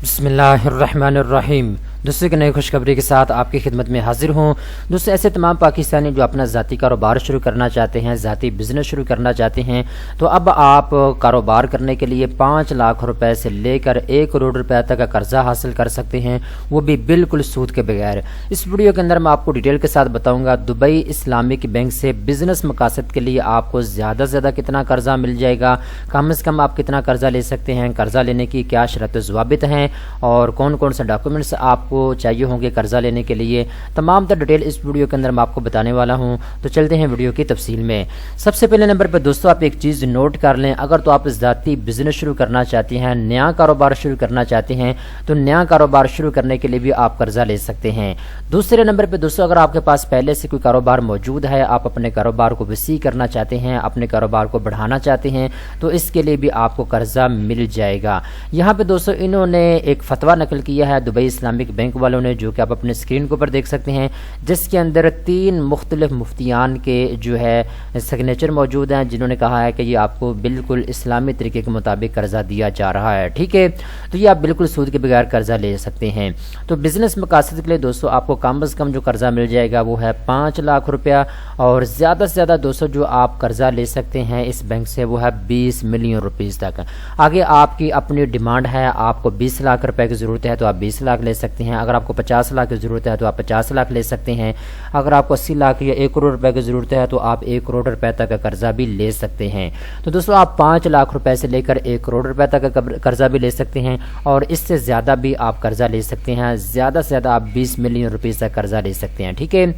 बिस्मिल्लाहिर्रहमानिर्रहीम। दोस्तों की नई खुशखबरी के साथ आपकी खिदमत में हाजिर हूँ। दोस्तों ऐसे तमाम पाकिस्तानी जो अपना ज़ाती कारोबार शुरू करना चाहते हैं, ज़ाती बिज़नेस शुरू करना चाहते हैं, तो अब आप कारोबार करने के लिए 5 लाख रुपए से लेकर 1 करोड़ रुपए तक का कर्जा हासिल कर सकते हैं, वो भी बिल्कुल सूद के बगैर। इस वीडियो के अंदर मैं आपको डिटेल के साथ बताऊँगा दुबई इस्लामिक बैंक से बिज़नेस मकासद के लिए आपको ज़्यादा से ज़्यादा कितना कर्जा मिल जाएगा, कम से कम आप कितना कर्जा ले सकते हैं, कर्जा लेने की क्या शर्त ज़वाबित हैं और कौन कौन से डॉक्यूमेंट्स आपको चाहिए होंगे कर्जा लेने के लिए। तमाम तर डिटेल इस वीडियो के अंदर मैं आपको बताने वाला हूं। तो चलते हैं वीडियो की तफसील में। सबसे पहले नंबर पर दोस्तों आप एक चीज़ नोट कर लें, अगर तो आप ज़ाती बिजनेस शुरू करना चाहते हैं, नया कारोबार शुरू करना चाहते हैं, तो नया कारोबार शुरू करने के लिए भी आप कर्जा ले सकते हैं। दूसरे नंबर पर दोस्तों अगर आपके पास पहले से कोई कारोबार मौजूद है, आप अपने कारोबार को वसी करना चाहते हैं, अपने कारोबार को बढ़ाना चाहते हैं, तो इसके लिए भी आपको कर्जा मिल जाएगा। यहाँ पे दोस्तों इन्होंने एक फतवा नकल किया है दुबई इस्लामिक बैंक वालों ने, जो कि आप अपने स्क्रीन के ऊपर देख सकते हैं, जिसके अंदर 3 मुख्तलिफ मुफ्तियान के जो है सिग्नेचर मौजूद हैं, जिन्होंने कहा है कि ये आपको बिल्कुल इस्लामी तरीके के मुताबिक कर्जा दिया जा रहा है। ठीक है, तो ये आप बिल्कुल सूद के बगैर कर्जा ले सकते हैं। तो बिजनेस मकासद के लिए दोस्तों आपको कम से कम जो कर्जा मिल जाएगा वो है 5 लाख रुपया, और ज़्यादा से ज़्यादा दोस्तों जो आप कर्जा ले सकते हैं इस बैंक से वो है 20 मिलियन रुपीज़ तक। आगे आपकी अपनी डिमांड है, आपको 20 लाख रुपए की ज़रूरत है तो आप 20 लाख ले सकते हैं, अगर आपको 50 लाख की ज़रूरत है तो आप 50 लाख ले सकते हैं, अगर आपको 80 लाख या 1 करोड़ रुपए की ज़रूरत है तो आप 1 करोड़ रुपए तक का कर्जा भी ले सकते हैं। तो दोस्तों आप 5 लाख रुपए से लेकर 1 करोड़ रुपए तक का कर्जा भी ले सकते हैं, और इससे ज़्यादा भी आप कर्जा ले सकते हैं, ज़्यादा से ज़्यादा आप 20 मिलियन रुपीज़ तक कर्जा ले सकते हैं। ठीक है,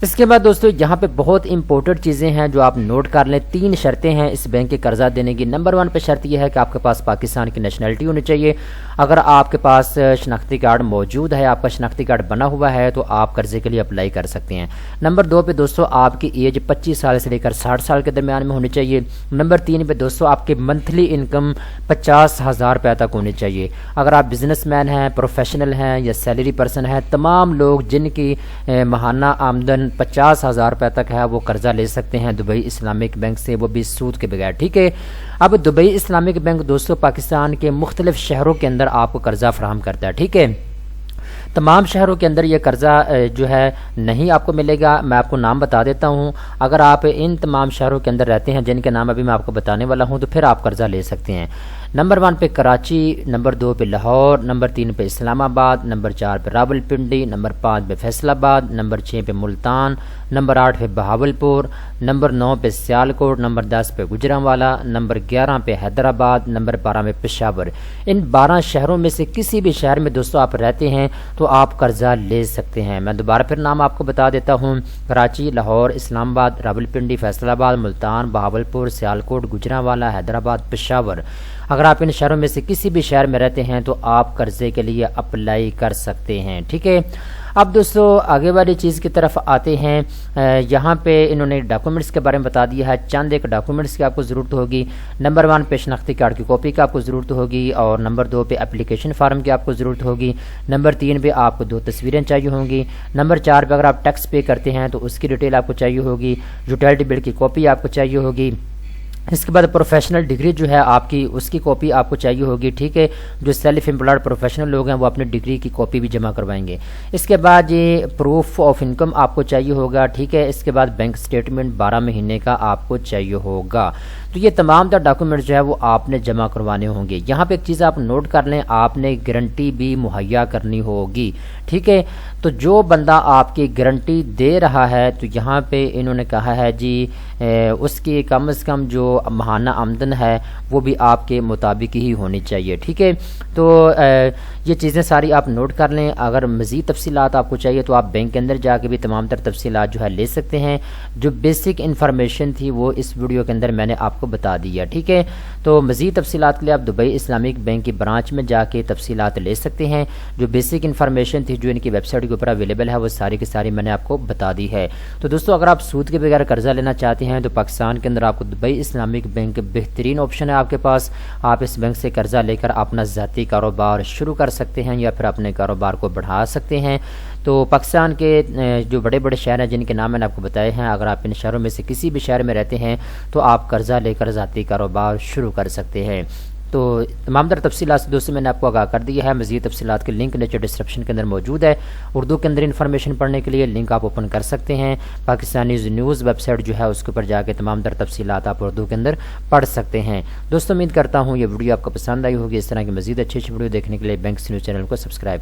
इसके बाद दोस्तों यहाँ पे बहुत इंपॉर्टेंट चीज़ें हैं जो आप नोट कर लें। 3 शर्तें हैं इस बैंक के कर्जा देने की। नंबर 1 पे शर्त यह है कि आपके पास पाकिस्तान की नेशनलिटी होनी चाहिए। अगर आपके पास शनाख्ती कार्ड मौजूद है, आपका शनाख्ती कार्ड बना हुआ है, तो आप कर्जे के लिए अप्लाई कर सकते हैं। नंबर 2 पे दोस्तों आपकी एज 25 साल से लेकर 60 साल के दरमियान में होनी चाहिए। नंबर 3 पे दोस्तों आपकी मंथली इनकम 50,000 रुपये तक होनी चाहिए। अगर आप बिजनेसमैन हैं, प्रोफेशनल हैं या सैलरी पर्सन हैं, तमाम लोग जिनकी माहाना आमदन 50,000 रुपये तक है वो कर्जा ले सकते हैं दुबई इस्लामिक बैंक से, वो भी सूद के बगैर। ठीक है, अब दुबई इस्लामिक बैंक दोस्तों पाकिस्तान के मुख्तलिफ शहरों के अंदर आपको कर्जा फराहम करता है। ठीक है, तमाम शहरों के अंदर ये कर्जा जो है नहीं आपको मिलेगा। मैं आपको नाम बता देता हूँ। अगर आप इन तमाम शहरों के अंदर रहते हैं जिनके नाम अभी मैं आपको बताने वाला हूँ, तो फिर आप कर्जा ले सकते हैं। नंबर 1 पे कराची, नंबर 2 पे लाहौर, नंबर 3 पे इस्लामाबाद, नंबर 4 पे रावलपिंडी, नंबर 5 पे फैसलाबाद, नंबर 6 पे मुल्तान, नंबर 8 पे बहावलपुर, नंबर 9 पे सियालकोट, नंबर 10 पे गुजरांवाला, नंबर 11 पे हैदराबाद, नंबर 12 में पेशावर। इन 12 शहरों में से किसी भी शहर में दोस्तों आप रहते हैं तो आप कर्जा ले सकते हैं। मैं दोबारा फिर नाम आपको बता देता हूँ। कराची, लाहौर, इस्लामाबाद, रावलपिंडी, फैसलाबाद, मुल्तान, बहावलपुर, सियालकोट, गुजरांवाला, हैदराबाद, पेशावर। अगर आप इन शहरों में से किसी भी शहर में रहते हैं तो आप कर्जे के लिए अप्लाई कर सकते हैं। ठीक है, अब दोस्तों आगे वाली चीज़ की तरफ आते हैं। यहाँ पे इन्होंने डॉक्यूमेंट्स के बारे में बता दिया है। चंद एक डॉक्यूमेंट्स की आपको ज़रूरत होगी। नंबर 1 पे शनाख्ती कार्ड की कॉपी की आपको ज़रूरत होगी, और नंबर 2 पे एप्लीकेशन फार्म की आपको ज़रूरत होगी। नंबर 3 पे आपको 2 तस्वीरें चाहिए होंगी। नंबर 4 पे अगर आप टैक्स पे करते हैं तो उसकी डिटेल आपको चाहिए होगी। यूटिलिटी बिल की कॉपी आपको चाहिए होगी। इसके बाद प्रोफेशनल डिग्री जो है आपकी, उसकी कॉपी आपको चाहिए होगी। ठीक है, जो सेल्फ एम्प्लॉयड प्रोफेशनल लोग हैं वो अपनी डिग्री की कॉपी भी जमा करवाएंगे। इसके बाद ये प्रूफ ऑफ इनकम आपको चाहिए होगा। ठीक है, इसके बाद बैंक स्टेटमेंट 12 महीने का आपको चाहिए होगा। तो ये तमाम डॉक्यूमेंट जो है वो आपने जमा करवाने होंगे। यहाँ पे एक चीज़ आप नोट कर लें, आपने गारंटी भी मुहैया करनी होगी। ठीक है, तो जो बंदा आपकी गारंटी दे रहा है तो यहाँ पे इन्होंने कहा है जी उसकी कम से कम जो माहाना आमदन है वो भी आपके मुताबिक ही होनी चाहिए। ठीक है, तो ये चीज़ें सारी आप नोट कर लें। अगर मज़ीद तफसीलात आपको चाहिए तो आप बैंक के अंदर जाके भी तमाम तर तफसीलात जो है ले सकते हैं। जो बेसिक इन्फॉर्मेशन थी वो इस वीडियो के अंदर मैंने आपको बता दिया। ठीक है, तो मज़ीद तफसीलात के लिए आप दुबई इस्लामिक बैंक की ब्रांच में जाके तफसीलात ले सकते हैं। जो बेसिक इन्फॉर्मेशन थी जो इनकी वेबसाइट के ऊपर अवेलेबल है वो सारी की सारी मैंने आपको बता दी है। तो दोस्तों अगर आप सूद के बगैर कर्जा लेना चाहते हैं तो पाकिस्तान के अंदर आपको दुबई इस्लामिक बैंक बेहतरीन ऑप्शन है आपके पास। आप इस बैंक से कर्जा लेकर अपना ज़ाती कारोबार शुरू कर सकते हैं या फिर अपने कारोबार को बढ़ा सकते हैं। तो पाकिस्तान के जो बड़े बड़े शहर हैं जिनके नाम मैंने आपको बताए हैं, अगर आप इन शहरों में से किसी भी शहर में रहते हैं तो आप कर्जा लेकर ज़ाती कारोबार शुरू कर सकते हैं। تو تمام تر تفصیلات سے دوستوں میں نے آپ کو آگاہ کر دیا ہے. مزید تفصیلات کے لنک نیچے ڈسکرپشن کے اندر موجود ہے. اردو کے اندر انفارمیشن پڑھنے کے لیے لنک آپ اوپن کر سکتے ہیں. پاکستانی نیوز ویب سائٹ جو ہے اس کے اوپر جا کے تمام تر تفصیلات آپ اردو کے اندر پڑھ سکتے ہیں. دوستوں امید کرتا ہوں یہ ویڈیو آپ کو پسند آئی ہوگی. اس طرح کی مزید اچھی ویڈیو دیکھنے کے لیے بینکس نیوز چینل کو سبسکرائب